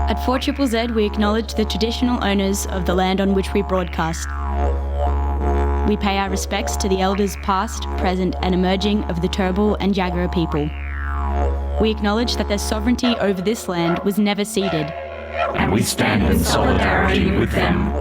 At 4ZZZ, we acknowledge the traditional owners of the land on which we broadcast. We pay our respects to the elders past, present and emerging of the Turrbal and Jagera people. We acknowledge that their sovereignty over this land was never ceded. And we stand in solidarity with them.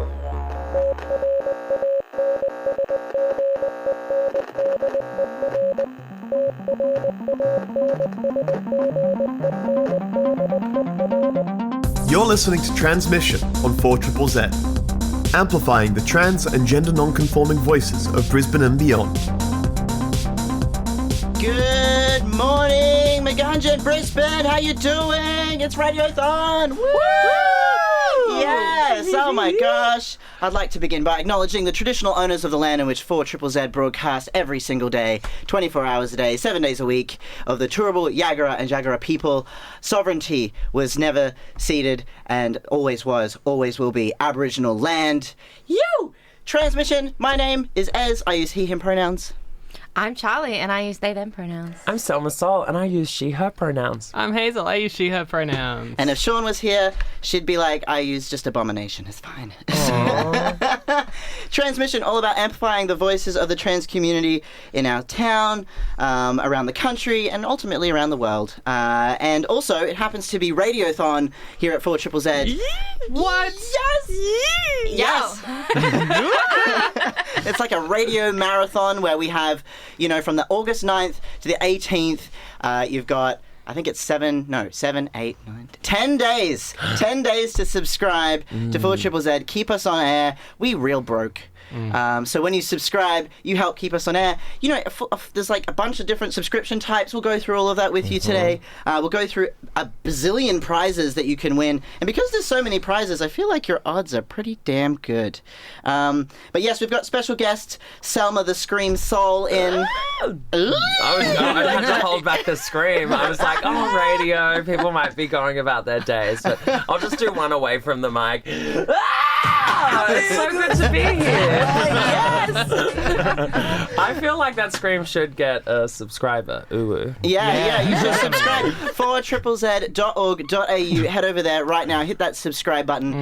You're listening to Tranzmission on 4ZZZ, amplifying the trans and gender non-conforming voices of Brisbane and beyond. Good morning, Maganja Brisbane. How you doing? It's Radiothon. Woo! Yes. Oh my gosh. I'd like to begin by acknowledging the traditional owners of the land in which 4ZZZ broadcast every single day, 24 hours a day, 7 days a week, of the Turrbal, Jagera and Jagera people. Sovereignty was never ceded and always was, always will be Aboriginal land. Tranzmission. My name is Ez. I use he, him pronouns. I'm Charlie, and I use they, them pronouns. I'm Sellma Soul, and I use she, her pronouns. I'm Hazel. I use she, her pronouns. And if Sean was here, she'd be like, I use just abomination. It's fine. Tranzmission, all about amplifying the voices of the trans community in our town, around the country, and ultimately around the world. And also, it happens to be Radiothon here at 4ZZZ. What? Yes! It's like a radio marathon where we have, from the August 9th to the 18th, you've got, I think it's 7, 8, 9, 10 days. 10 days to subscribe to 4ZZZ. Keep us on air. We real broke. So when you subscribe, you help keep us on air. There's like a bunch of different subscription types. We'll go through all of that with you today. We'll go through a bazillion prizes that you can win. And because there's so many prizes, I feel like your odds are pretty damn good. But yes, we've got special guest Sellma the Scream Soul in. I had to hold back the scream. I was like, radio, people might be going about their days. But I'll just do one away from the mic. It's so good to be here. Yes! I feel like that scream should get a subscriber. Ooh. Yeah, you should subscribe. 4ZZZ.org.au. Head over there right now. Hit that subscribe button.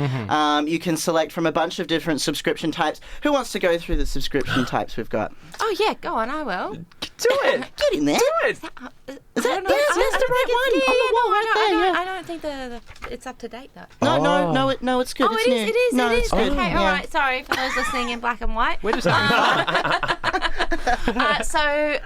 You can select from a bunch of different subscription types. Who wants to go through the subscription types we've got? Oh, yeah, go on, I will. Do it. Get in there. Do it. Is that the right one? On the wall right there. I don't think it's up to date, though. No, it's good. Oh, it's it new. is. It is. No, it it's is. good. Okay, all right. Sorry for those listening in black and white. We're just So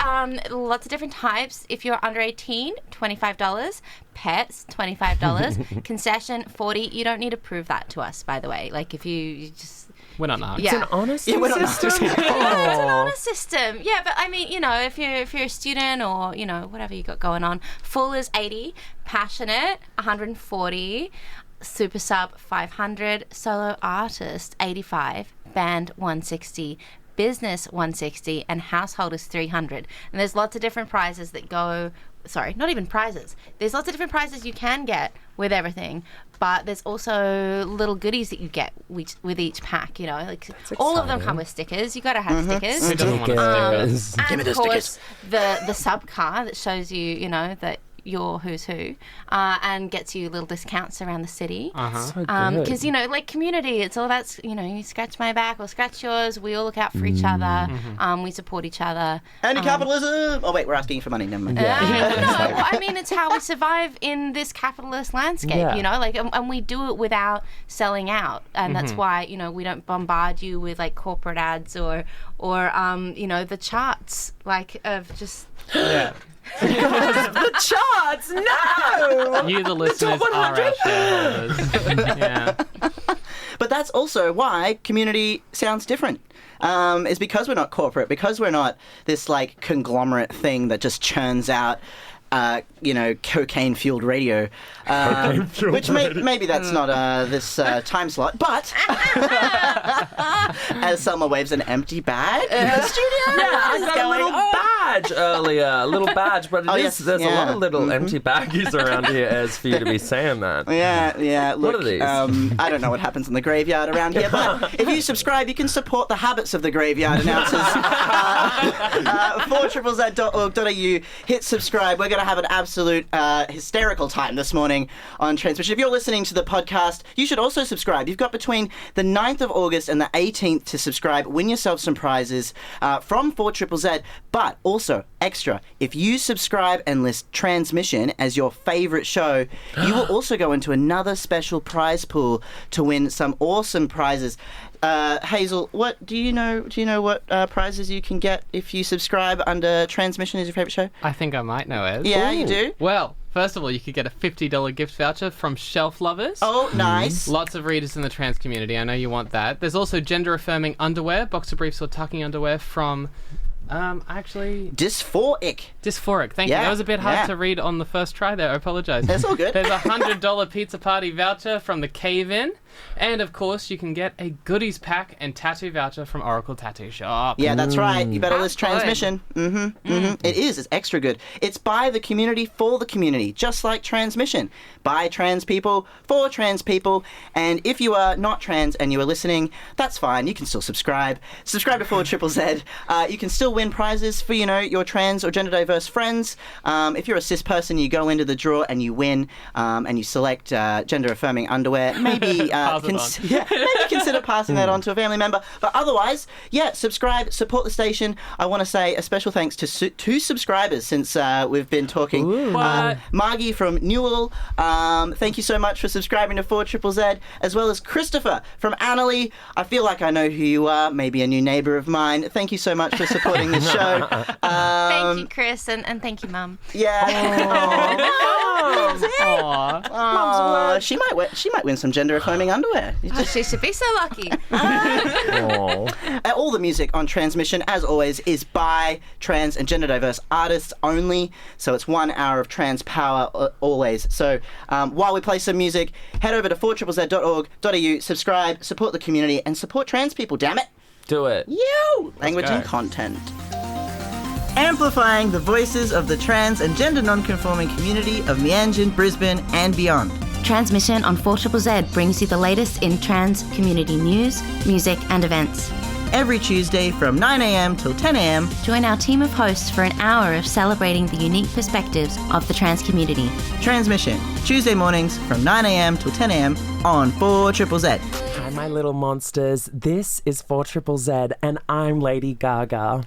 lots of different types. If you're under 18, $25. Pets, $25. Concession, $40. You don't need to prove that to us, by the way. Like if you just. We're not nice. It's an honor system. We're not nice. It's an honor system. Yeah, but I mean, if you're a student or whatever you got going on, full is $80, passionate $140, super sub $500, solo artist $85, band $160, business $160, and household is $300. And there's lots of different prizes that go. Sorry, not even prizes. There's lots of different prizes you can get with everything, but there's also little goodies that you get with each pack, like all of them come with stickers. You got to have stickers. Who doesn't want stickers? And of course, the sub car that shows you, that you're who's who, and gets you little discounts around the city. Because, like community, it's all about, you scratch my back or scratch yours. We all look out for each other. We support each other. Anti-capitalism! Oh, wait, we're asking for money. Never mind. It's how we survive in this capitalist landscape, and we do it without selling out. And that's why, we don't bombard you with, like, corporate ads or the charts, like, of just... Yeah. The charts, no! You, the listeners, are our shareholders. Yeah. But that's also why community sounds different. Is because we're not corporate, because we're not this, like, conglomerate thing that just churns out cocaine-fueled radio, which maybe that's not this time slot, but as Sellma waves an empty bag in the studio. Yeah, I got a little badge earlier, but there's a lot of little empty baggies around here as for you to be saying that. Yeah, look, what are these? I don't know what happens in the graveyard around here, but if you subscribe, you can support the habits of the graveyard announcers. 4ZZZ.org.au, hit subscribe. We're going going to have an absolute hysterical time this morning on Tranzmission. If you're listening to the podcast, you should also subscribe. You've got between the 9th of August and the 18th to subscribe. Win yourself some prizes from 4ZZZ. But also, extra, if you subscribe and list Tranzmission as your favourite show, you will also go into another special prize pool to win some awesome prizes. Hazel, what do you know what prizes you can get if you subscribe under Tranzmission as your favourite show? I think I might know it. Yeah, you do? Well, first of all, you could get a $50 gift voucher from Shelf Lovers. Oh, nice. Lots of readers in the trans community. I know you want that. There's also gender-affirming underwear, boxer briefs or tucking underwear from... Dysphoric. Thank you. That was a bit hard to read on the first try there. I apologise. That's all good. There's a $100 pizza party voucher from the Cave-In. And, of course, you can get a goodies pack and tattoo voucher from Oracle Tattoo Shop. Yeah, that's right. You better list Tranzmission. It is. It's extra good. It's by the community for the community, just like Tranzmission. By trans people, for trans people. And if you are not trans and you are listening, that's fine. You can still subscribe. Subscribe to 4ZZZ. You can still win prizes for, your trans or gender diverse friends. If you're a cis person, you go into the draw and you win, and you select gender affirming underwear. Maybe... maybe consider passing that on to a family member. But otherwise, subscribe, support the station. I want to say a special thanks to two subscribers since we've been talking. Margie from Newell, thank you so much for subscribing to 4ZZZ, as well as Christopher from Annerly. I feel like I know who you are, maybe a new neighbour of mine. Thank you so much for supporting the show. Thank you, Chris, and thank you, Mum. Yeah. Aww. She might win some gender affirming underwear. She should be so lucky. All the music on Tranzmission, as always, is by trans and gender diverse artists only. So it's 1 hour of trans power always. So while we play some music, head over to 4ZZZ.org.au, subscribe, support the community, and support trans people, damn it. Do it. Language and content. Amplifying the voices of the trans and gender non-conforming community of Mianjin, Brisbane, and beyond. Tranzmission on 4ZZZ brings you the latest in trans community news, music, and events. Every Tuesday from 9am till 10am. Join our team of hosts for an hour of celebrating the unique perspectives of the trans community. Tranzmission, Tuesday mornings from 9am till 10am on 4ZZZ. Hi, my little monsters. This is 4ZZZ, and I'm Lady Gaga.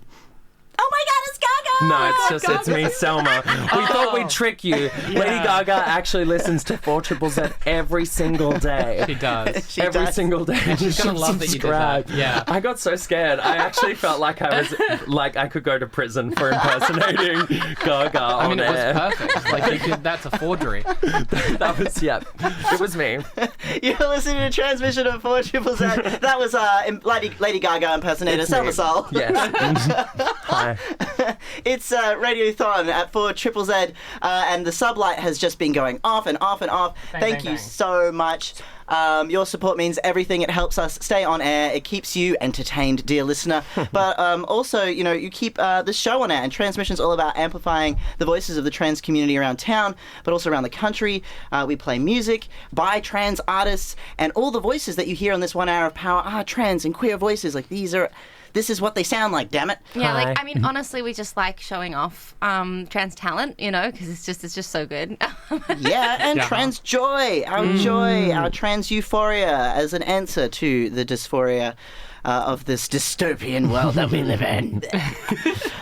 Oh my God, it's Gaga! No, it's me, Selma. We thought we'd trick you. Lady Gaga actually listens to 4ZZZ every single day. She does. Every single day. She's gonna love that you did that. Yeah. I got so scared. I actually felt like I could go to prison for impersonating Gaga on air. It was perfect. That's a forgery. That was, it was me. You're listening to Tranzmission of 4ZZZ. That was Lady Gaga impersonator, Sellma Soul. Yes. Hi. It's Radiothon at 4ZZZ, and the sublight has just been going off and off and off. Thank you so much. Your support means everything. It helps us stay on air. It keeps you entertained, dear listener. But also, you keep this show on air. And Tranzmission's all about amplifying the voices of the trans community around town, but also around the country. We play music by trans artists, and all the voices that you hear on this 1 hour of power are trans and queer voices. This is what they sound like, damn it. Yeah, honestly, we just like showing off trans talent, because it's just so good. And trans joy, our trans euphoria as an answer to the dysphoria of this dystopian world that we live in.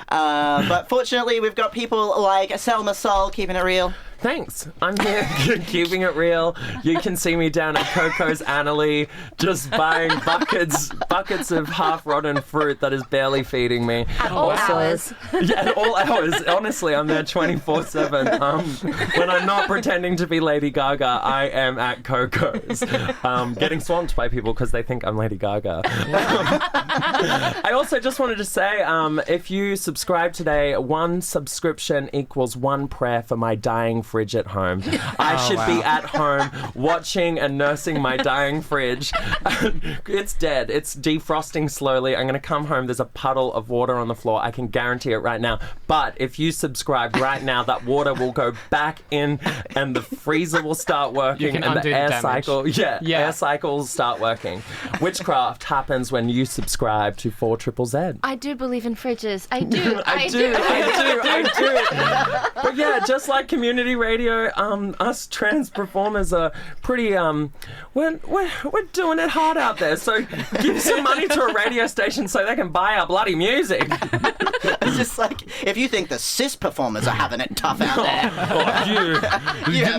But fortunately, we've got people like Sellma Soul keeping it real. Thanks. I'm here keeping it real. You can see me down at Coco's Annerly just buying buckets of half-rotten fruit that is barely feeding me. At all hours. Yeah, at all hours. Honestly, I'm there 24/7. When I'm not pretending to be Lady Gaga, I am at Coco's. Getting swamped by people because they think I'm Lady Gaga. I also just wanted to say, if you subscribe today, 1 subscription equals 1 prayer for my dying fridge at home. I should be at home watching and nursing my dying fridge. It's dead. It's defrosting slowly. I'm going to come home. There's a puddle of water on the floor. I can guarantee it right now. But if you subscribe right now, that water will go back in and the freezer will start working and the air cycle. Air cycles start working. Witchcraft happens when when you subscribe to 4ZZZ. I do believe in fridges. I do. I do. But yeah, just like community radio, us trans performers are pretty we're doing it hard out there. So give some money to a radio station so they can buy our bloody music. It's just like, if you think the cis performers are having it tough out there.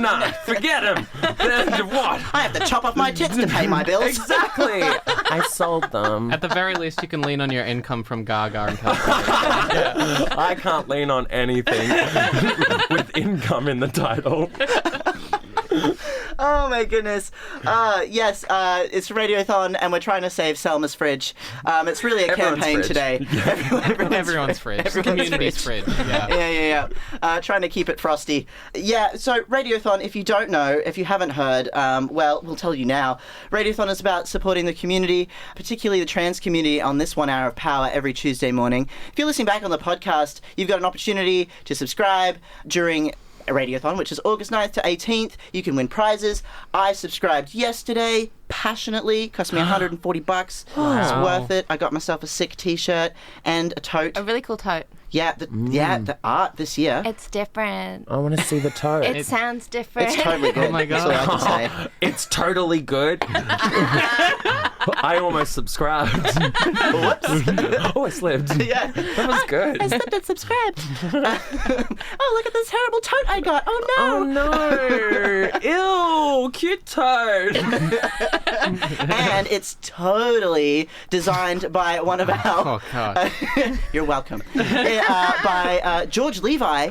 Nah, forget them. What? I have to chop off my tits to pay my bills. Exactly. I sold them. At the very least, you can lean on your income from Gaga and Coco. I can't lean on anything with income in the title. Oh my goodness. Yes, it's Radiothon and we're trying to save Selma's fridge. It's really a Everyone's campaign fridge. today. Everyone's fridge. The community's fridge. Yeah. Trying to keep it frosty. Yeah, so Radiothon, if you don't know, if you haven't heard, well, we'll tell you now. Radiothon is about supporting the community, particularly the trans community, on this 1 hour of power every Tuesday morning. If you're listening back on the podcast, you've got an opportunity to subscribe during a Radiothon, which is August 9th to 18th. You can win prizes. I subscribed yesterday, passionately. Cost me $140. Wow. It's worth it. I got myself a sick t-shirt and a tote. A really cool tote. Yeah, the art this year. It's different. I want to see the tote. It sounds different. It's totally good. Oh my God. That's all I can say. It's totally good. I almost subscribed. Whoops. Oh, I slipped. Yeah. That was good. I slipped and subscribed. Oh, look at this terrible tote I got. Oh, no. Oh no! Ew, cute toad. And it's totally designed by one of our... Oh, God. You're welcome. By George Levi.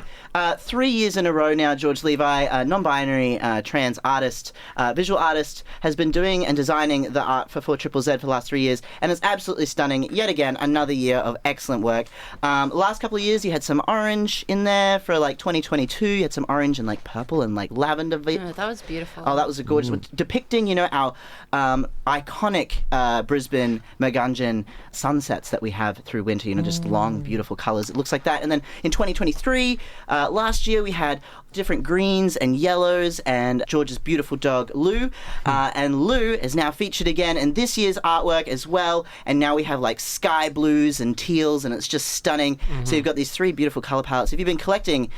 3 years in a row now, George Levi, non-binary trans artist, visual artist, has been doing and designing the art for 4ZZZ for the last 3 years, and it's absolutely stunning. Yet again, another year of excellent work. Last couple of years, you had some orange in there for like 2022. You had some orange and like purple and like lavender. Oh, that was beautiful. Oh, that was a gorgeous one. Depicting, our iconic Brisbane Magunjan sunsets that we have through winter, just long, beautiful colours. It looks like that. And then in 2023, last year we had different greens and yellows and George's beautiful dog, Lou. And Lou is now featured again in this year's artwork as well. And now we have like sky blues and teals, and it's just stunning. So you've got these 3 beautiful colour palettes. If you've been collecting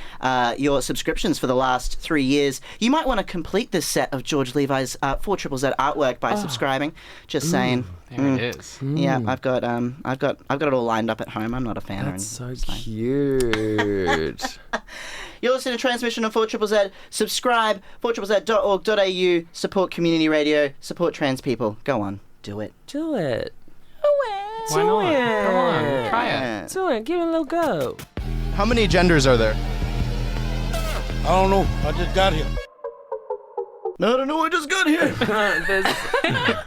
your subscriptions for the last 3 years, you might want to complete this set of George Levi's 4ZZZ artwork by subscribing. Just saying. There it is. Yeah, I've got it all lined up at home. I'm not a fan. That's so cute. You're listening to Tranzmission on 4ZZZ. Subscribe, 4ZZZ.org.au. Support community radio. Support trans people. Go on, do it. Do it. Why not? Come on, try it. Do it. Give it a little go. How many genders are there? I don't know. I just got here. No, I don't know. I just got here.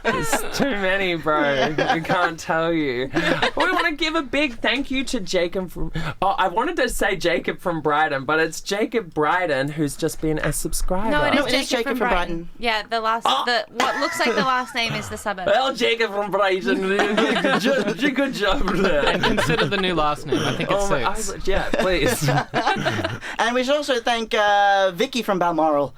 There's too many, bro. We can't tell you. We want to give a big thank you to Jacob from... Oh, I wanted to say Jacob from Brighton, but it's Jacob Brighton who's just been a subscriber. No, it No, is Jacob from Brighton. Yeah, the last, what looks like the last name is the suburb. Well, Jacob from Brighton. Good job there. And consider the new last name. I think it suits. Yeah, please. And we should also thank Vicky from Balmoral.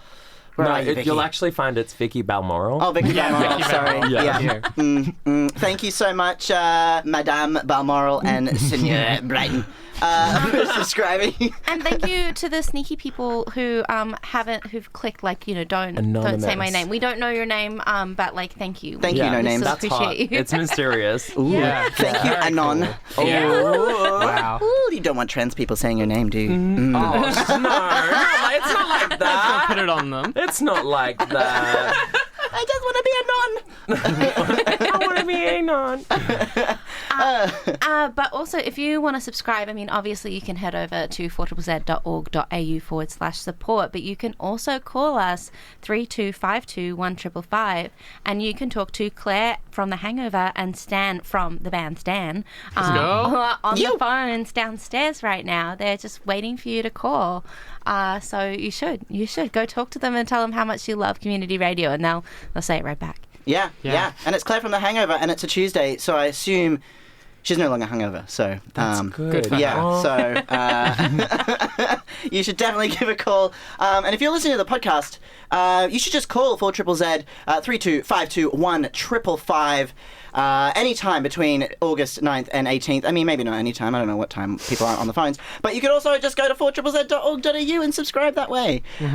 Where are you, Vicky? You'll actually find it's Vicky Balmoral. Oh, Vicky Balmoral, Vicky sorry. Balmoral. Yeah. Thank you so much, Madame Balmoral and Seigneur Brighton, for subscribing. And thank you to the sneaky people who who've clicked don't Anonymous. say my name. We don't know your name, but thank you. Thank you, no We names. still That's appreciate hot. you. It's mysterious. Ooh, Yeah. thank you, Anon. Cool. Yeah. Wow. Ooh, you don't want trans people saying your name, do you? Oh, no. It's not like that. Put it on them. It's not like that. I just want to be Anon. I want to be Anon. But also, if you want to subscribe, obviously you can head over to 4ZZZ.org.au/support, but you can also call us 3252-1555, and you can talk to Claire from The Hangover and Stan from the band Stan go. who are on the phones downstairs right now. They're just waiting for you to call. So you should go talk to them and tell them how much you love community radio, and they'll say it right back. Yeah. And it's Claire from The Hangover, and it's a Tuesday, so I assume she's no longer hungover. So That's good. Yeah. Oh. So you should definitely give a call. And if you're listening to the podcast, you should just call 4ZZZ 32521555. Anytime between August 9th and 18th. I mean, maybe not any time. I don't know what time people are on the phones. But you could also just go to 4ZZZ.org.au and subscribe that way. We've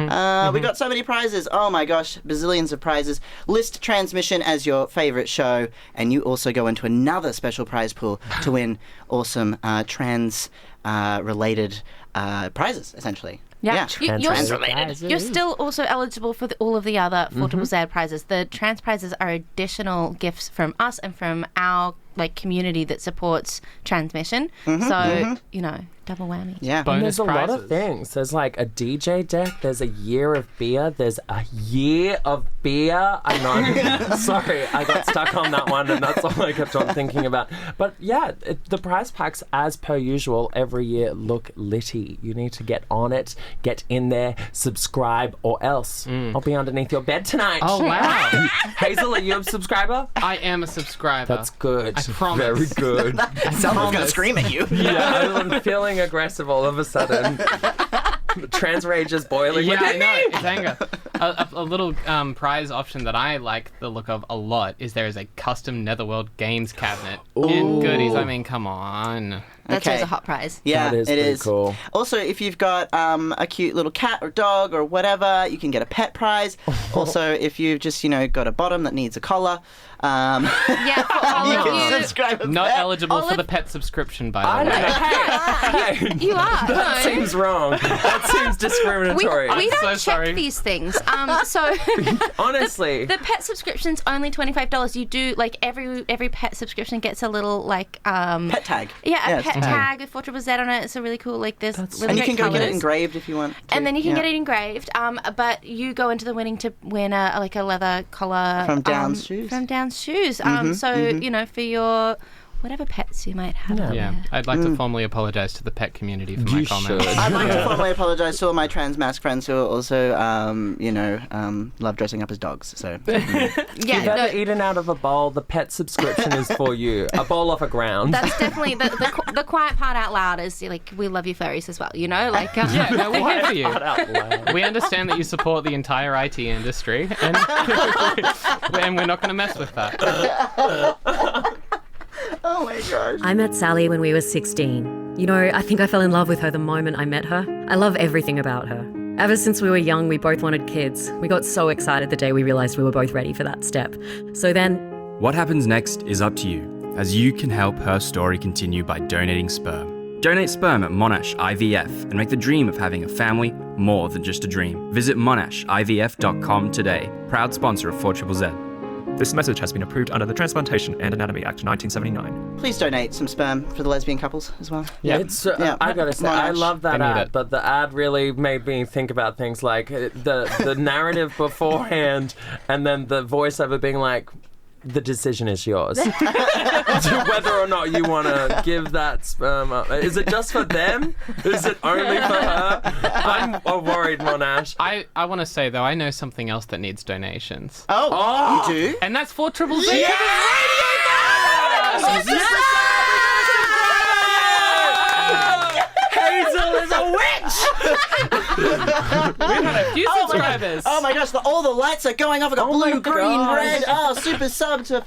got so many prizes. Oh my gosh, bazillions of prizes. List Tranzmission as your favourite show. And you also go into another special prize pool to win awesome trans-related prizes, essentially. Yeah, trans-related. You're still also eligible for all of the other 4ZZZ prizes. The trans prizes are additional gifts from us and from our community that supports Tranzmission. So double whammy. Yeah, And there's a lot prizes. of things. There's a DJ deck. There's a year of beer. There's a year of beer. I'm not sorry. I got stuck on that one, and that's all I kept on thinking about. But yeah, the prize packs, as per usual, every year look litty. You need to get on it, get in there, subscribe, or else I'll be underneath your bed tonight. Oh, wow. Hazel, are you a subscriber? I am a subscriber. That's good. I promise. Very good. Someone's going to scream at you. Yeah, I'm feeling aggressive all of a sudden. Trans rage is boiling Yeah, I within know. me. It's anger. A little prize option that I like the look of a lot is there is a custom Netherworld games cabinet in goodies. I mean, come on. That's Okay. always a hot prize. Yeah, That is it pretty is. cool. Also, if you've got a cute little cat or dog or whatever, you can get a pet prize. Also, if you've just, got a bottom that needs a collar, Yeah, for all you of can you. subscribe a Not pet. eligible for the pet subscription, by I the don't way. know. Hey, You are. that No. seems wrong. That seems We discriminatory. don't so check sorry. these things. So Honestly. the pet subscription's only $25. You do every pet subscription gets a little Pet tag. Yeah, a Yes. pet tag with 4ZZZ on it. It's a really cool there's really And you great can go get it colours. engraved if you want to. And then you can Yeah. get it engraved. But you go into the winning to win a leather collar From Down's shoes. From Down's shoes. For your whatever pets you might have. out Yeah, there. I'd like to formally apologise to the pet community for my You comments. should. I'd like to formally apologise to all my trans mask friends who are also, love dressing up as dogs. So Yeah, You've no, ever eaten out of a bowl, the pet subscription is for you. A bowl off a ground. that's definitely the quiet part out loud is we love you furries as well. Yeah, no, we're here for you. Out loud. We understand that you support the entire IT industry, and, and we're not going to mess with that. oh my gosh. I met Sally when we were 16. I think I fell in love with her the moment I met her. I love everything about her. Ever since we were young, we both wanted kids. We got so excited the day we realised we were both ready for that step. So then... What happens next is up to you, as you can help her story continue by donating sperm. Donate sperm at Monash IVF and make the dream of having a family more than just a dream. Visit monashivf.com today. Proud sponsor of 4ZZZ. This message has been approved under the Transplantation and Anatomy Act 1979. Please donate some sperm for the lesbian couples as well. Yeah. It's, I gotta say, I love that They need ad, it. but the ad really made me think about things like the narrative beforehand and then the voiceover being like, the decision is yours. Whether or not you want to give that sperm up. Is it just for them? Is it only for her? I'm worried, Monash. I want to say, though, I know something else that needs donations. Oh, you do? And that's 4ZZZ. Hazel is a witch! We've had a few subscribers. Oh my gosh, all the lights are going off. I got blue, green, red. Oh, super sub to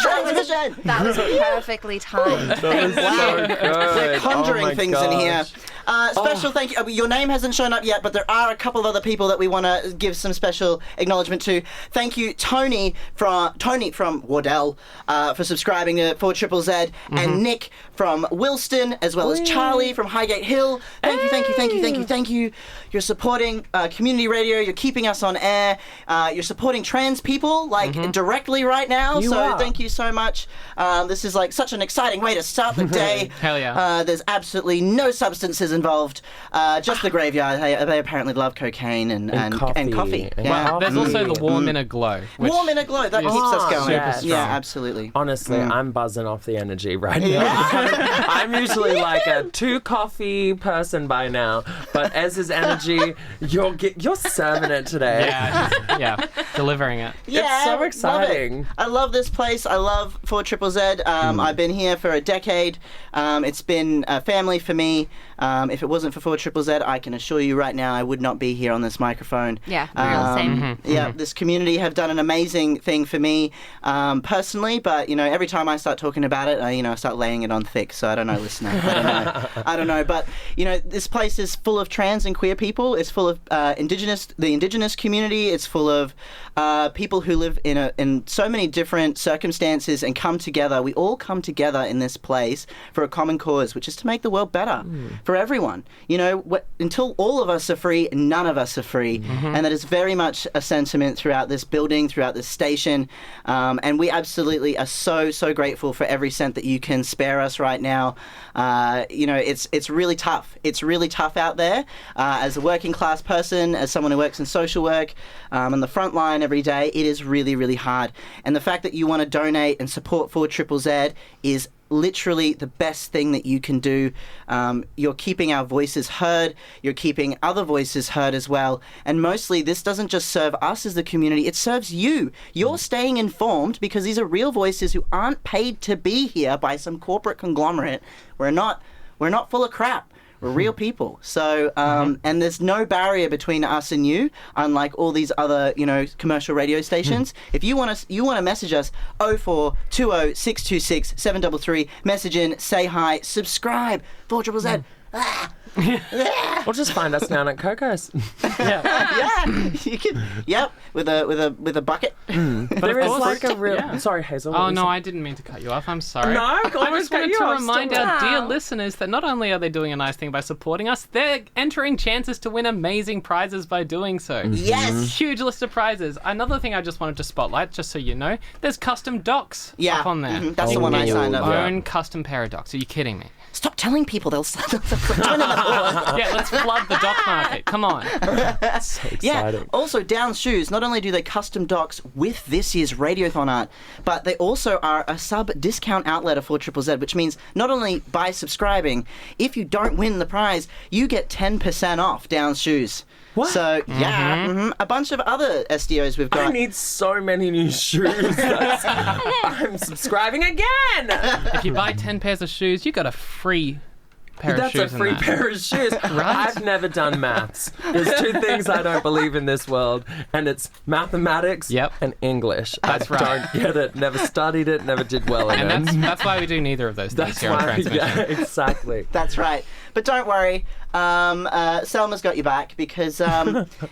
Tranzmission. That was perfectly timed. That was so good. We're conjuring Oh my things in here. gosh. Special thank you. Your name hasn't shown up yet, but there are a couple of other people that we want to give some special acknowledgement to. Thank you, Tony from Wardell, for subscribing to 4ZZZ, and Nick from Wilston, as well as Charlie from Highgate Hill. Thank you, thank you, thank you, thank you, thank you. You're supporting community radio. You're keeping us on air. You're supporting trans people directly right now. You so are. thank you so much. This is such an exciting way to start the day. Hell yeah. There's absolutely no substances involved. Just the graveyard. They apparently love cocaine and coffee. Yeah. Well, there's also the warm inner glow. Warm inner glow. That keeps us going. yes. Yeah, absolutely. Honestly, I'm buzzing off the energy right now. I'm usually like a 2 coffee person by now, but Ez's energy, you're serving it today. Yeah, delivering it. Yeah, it's so exciting. I love this place. I love 4ZZZ. I've been here for a decade. It's been a family for me. If it wasn't for 4ZZZ, I can assure you right now I would not be here on this microphone. Yeah, real same. Yeah, this community have done an amazing thing for me personally, but every time I start talking about it, I start laying it on thick. So I don't know, listener. I don't know, but this place is full of trans and queer people. It's full of the indigenous community. It's full of people who live in so many different circumstances and come together. We all come together in this place for a common cause, which is to make the world better for everyone. Until all of us are free, none of us are free, and that is very much a sentiment throughout this building, throughout this station, and we absolutely are so grateful for every cent that you can spare us right now. It's really tough. It's really tough out there as a working class person, as someone who works in social work on the front line every day. It is really hard, and the fact that you want to donate and support 4ZZZ is literally the best thing that you can do. You're keeping our voices heard, you're keeping other voices heard as well, and mostly this doesn't just serve us as the community, it serves you. You're staying informed because these are real voices who aren't paid to be here by some corporate conglomerate. We're not full of crap. We're real people. So, and there's no barrier between us and you, unlike all these other, commercial radio stations. If you want to message us, 0420 626 733, message in, say hi, subscribe, 4ZZZ. Or just find us down at Coco's. Yeah, you can. Yep, with a bucket. But there is like a real. Sorry, Hazel. Oh no, I didn't mean to cut you off. I'm sorry. No, I just wanted to remind our dear listeners that not only are they doing a nice thing by supporting us, they're entering chances to win amazing prizes by doing so. Yes, huge list of prizes. Another thing I just wanted to spotlight, just so you know, there's custom docks up on there. That's the one I signed up for. Own custom pair of docks. Are you kidding me? Stop telling people they'll sign up for Yeah, let's flood the dock market. Come on. So exciting. Yeah. Also, Down Shoes, not only do they custom docks with this year's Radiothon art, but they also are a sub-discount outlet of 4ZZZ, which means not only by subscribing, if you don't win the prize, you get 10% off Down Shoes. What? So, a bunch of other SDOs we've got. I need so many new shoes. I'm subscribing again. If you buy 10 pairs of shoes, you got a free pair of shoes. That's a free pair of shoes. Right? I've never done maths. There's 2 things I don't believe in this world, and it's mathematics and English. That's I don't get it. Never studied it. Never did well in it. And that's why we do neither of those things here on Tranzmission. Yeah, exactly. That's right. But don't worry, Selma's got your back because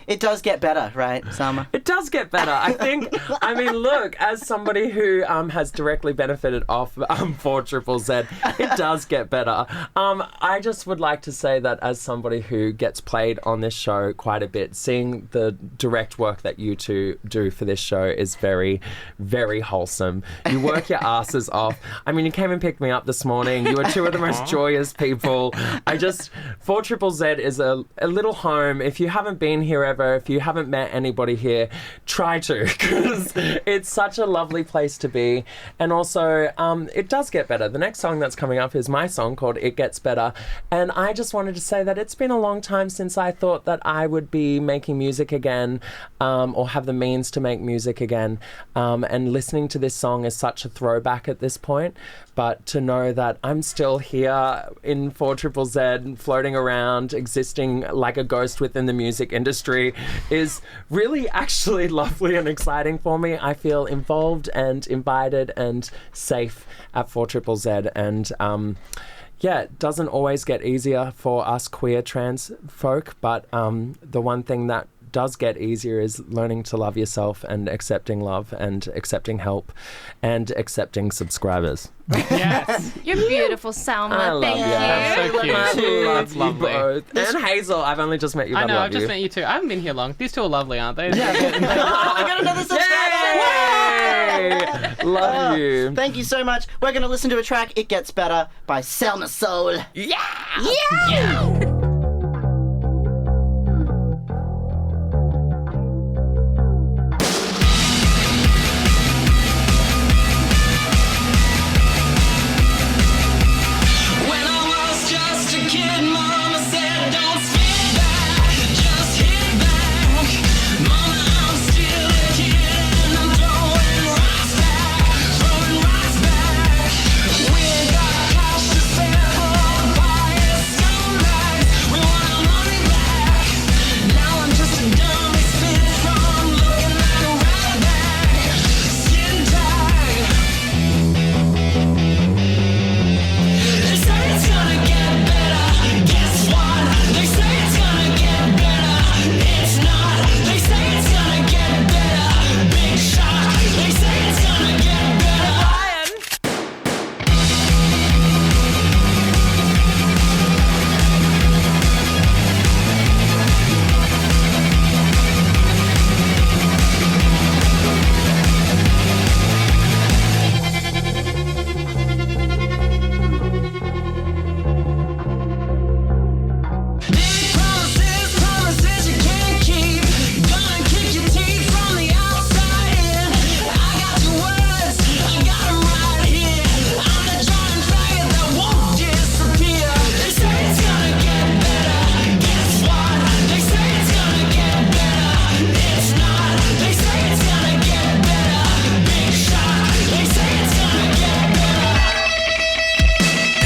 it does get better, right, Selma? It does get better. I mean, look, as somebody who has directly benefited off 4ZZZ, it does get better. I just would like to say that as somebody who gets played on this show quite a bit, seeing the direct work that you two do for this show is very, very wholesome. You work your asses off. I mean, you came and picked me up this morning. You were 2 of the most joyous people. 4ZZZ is a little home. If you haven't been here ever, if you haven't met anybody here, try to, because it's such a lovely place to be. And also, it does get better. The next song that's coming up is my song called It Gets Better. And I just wanted to say that it's been a long time since I thought that I would be making music again, or have the means to make music again. And listening to this song is such a throwback at this point. But to know that I'm still here in 4ZZZ, floating around, existing like a ghost within the music industry is really actually lovely and exciting for me. I feel involved and invited and safe at 4ZZZ. And it doesn't always get easier for us queer trans folk, but the one thing that does get easier is learning to love yourself and accepting love and accepting help and accepting subscribers. Yes. You're beautiful, Selma. Thank you. That's so cute. That's lovely. Both. And Hazel, I've only just met you. I know, I've just met you too. I haven't been here long. These 2 are lovely, aren't they? Yeah. I got another subscriber. Yay! Love you. Thank you so much. We're going to listen to a track, It Gets Better, by Sellma Soul. Yeah! Yeah!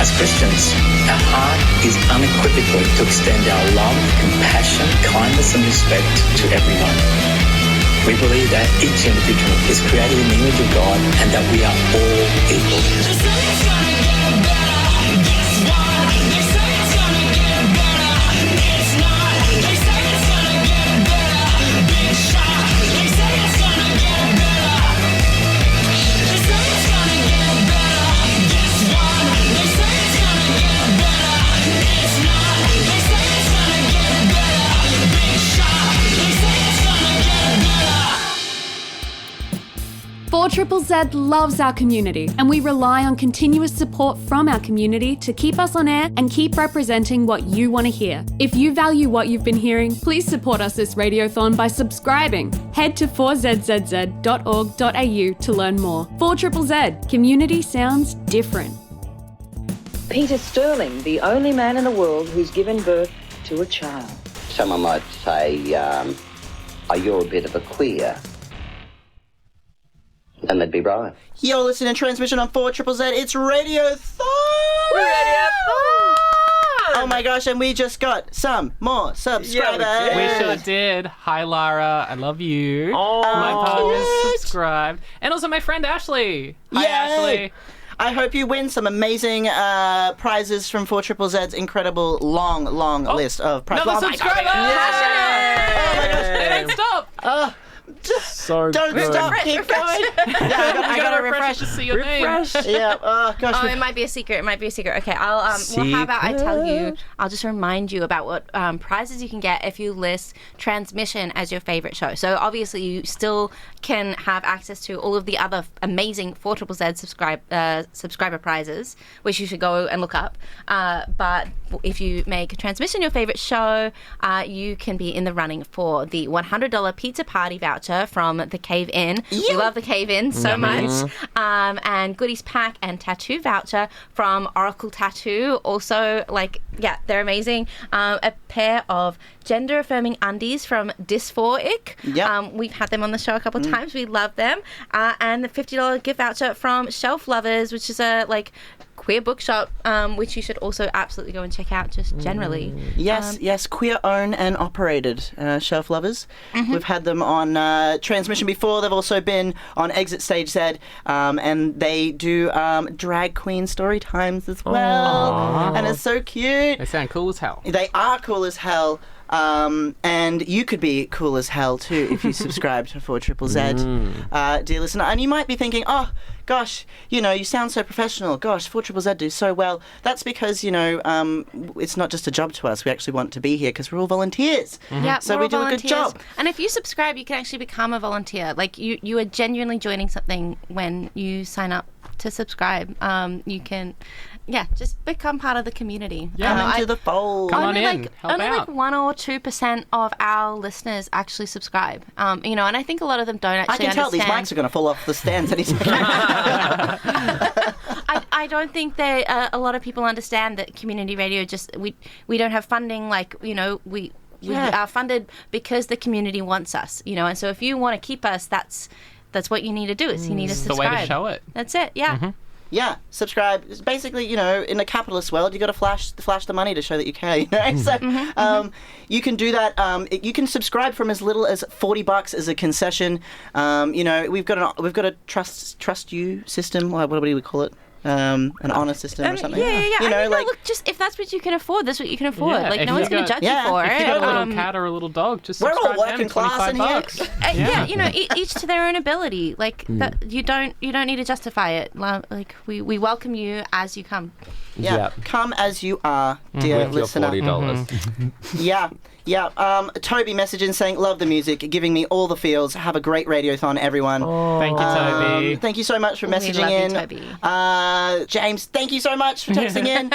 As Christians, our heart is unequivocally to extend our love, compassion, kindness and respect to everyone. We believe that each individual is created in the image of God and that we are all equal. Triple Z loves our community, and we rely on continuous support from our community to keep us on air and keep representing what you want to hear. If you value what you've been hearing, please support us this Radiothon by subscribing. Head to 4zzz.org.au to learn more. 4ZZZ, community sounds different. Peter Sterling, the only man in the world who's given birth to a child. Someone might say, are you a bit of a queer? And they'd be right. You're listening to Transmission on 4ZZZ. It's Radiothon! Oh my gosh, and we just got some more subscribers. Yeah, we sure did. Hi, Lara. I love you. Oh, my partner's subscribed. And also my friend Ashley. Hi, Yay! Ashley. I hope you win some amazing prizes from 4ZZZ's incredible long list of prizes. Another subscriber! Oh my gosh. It ain't stop. So Don't good. stop, keep going. I gotta refresh to see your name. Yeah. Oh gosh. Oh, it might be a secret. Okay, I'll well, how about I tell you? I'll just remind you about what prizes you can get if you list Tranzmission as your favorite show. So obviously you still can have access to all of the other amazing 4ZZZ subscriber prizes, which you should go and look up. But if you make Tranzmission your favorite show, you can be in the running for the $100 pizza party voucher from the Cave Inn. We love the Cave Inn so much. And goodies pack and tattoo voucher from Oracle Tattoo. Also, they're amazing. A pair of gender-affirming undies from Dysphoric. We've had them on the show a couple of times. We love them. And the $50 gift voucher from Shelf Lovers, which is a queer bookshop, which you should also absolutely go and check out just generally. Yes, queer owned and operated Shelf Lovers. We've had them on Transmission before. They've also been on Exit Stage Z, and they do drag queen story times as well. Aww. And it's so cute. They sound cool as hell. They are cool as hell. And you could be cool as hell too if you subscribe to 4ZZZ, dear listener. And you might be thinking, oh, gosh, you sound so professional. Gosh, 4ZZZ do so well. That's because, it's not just a job to us. We actually want to be here because we're all volunteers. Yeah, so we do a good job. And if you subscribe, you can actually become a volunteer. You are genuinely joining something when you sign up to subscribe. You can... just become part of the community. Come into the fold. Come on in. Help only out. 1 or 2% of our listeners actually subscribe. And I think a lot of them don't actually I can understand. tell these mics are going to fall off the stands any second. I don't think that a lot of people understand that community radio we don't have funding we are funded because the community wants us, and so if you want to keep us, that's what you need to do is you need to subscribe. The way to show it. That's it, yeah. Mm-hmm. Yeah, subscribe. It's basically, in a capitalist world, you got to flash the money to show that you care. So you can do that. You can subscribe from as little as $40 as a concession. We've got a trust you system. What do we call it? An honor system or something. Yeah. Look, just if that's what you can afford, that's what you can afford. Yeah, no one's going to judge you for it. If you got a little cat or a little dog, just we're subscribe all working class in Yeah, here. each to their own ability. That you don't need to justify it. We welcome you as you come. Yeah, come as you are, dear with listener. your $40. Yeah. Toby messaging saying, love the music, giving me all the feels. Have a great radiothon, everyone. Thank you, Toby. Thank you so much for messaging love in. you, Toby. James, thank you so much for texting in.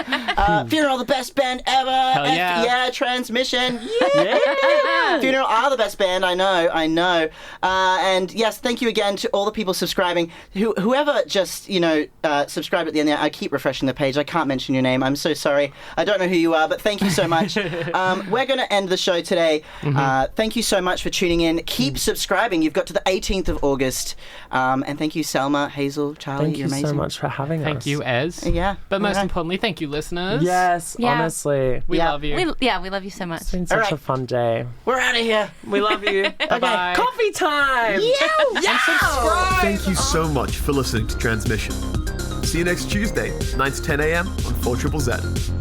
Funeral, the best band ever. Hell yeah. Yeah, Transmission. Yeah. Funeral are the best band, I know. And yes, thank you again to all the people subscribing. Whoever just, subscribed at the end there, I keep refreshing the page. I can't mention your name. I'm so sorry. I don't know who you are, but thank you so much. We're going to end the show today. Thank you so much for tuning in. Keep subscribing. You've got to the 18th of August. And thank you, Selma, Hazel, Charlie. Thank You're you amazing. so much for having us. Thank you, Ez. Yeah. But most importantly, thank you, listeners. Yes, honestly. We love you. We love you so much. It's been such a fun day. We're out of here. We love you. Bye-bye. Coffee time! Yeah! Subscribe! Thank you so much for listening to Tranzmission. See you next Tuesday, 9 to 10 a.m. on 4ZZZ.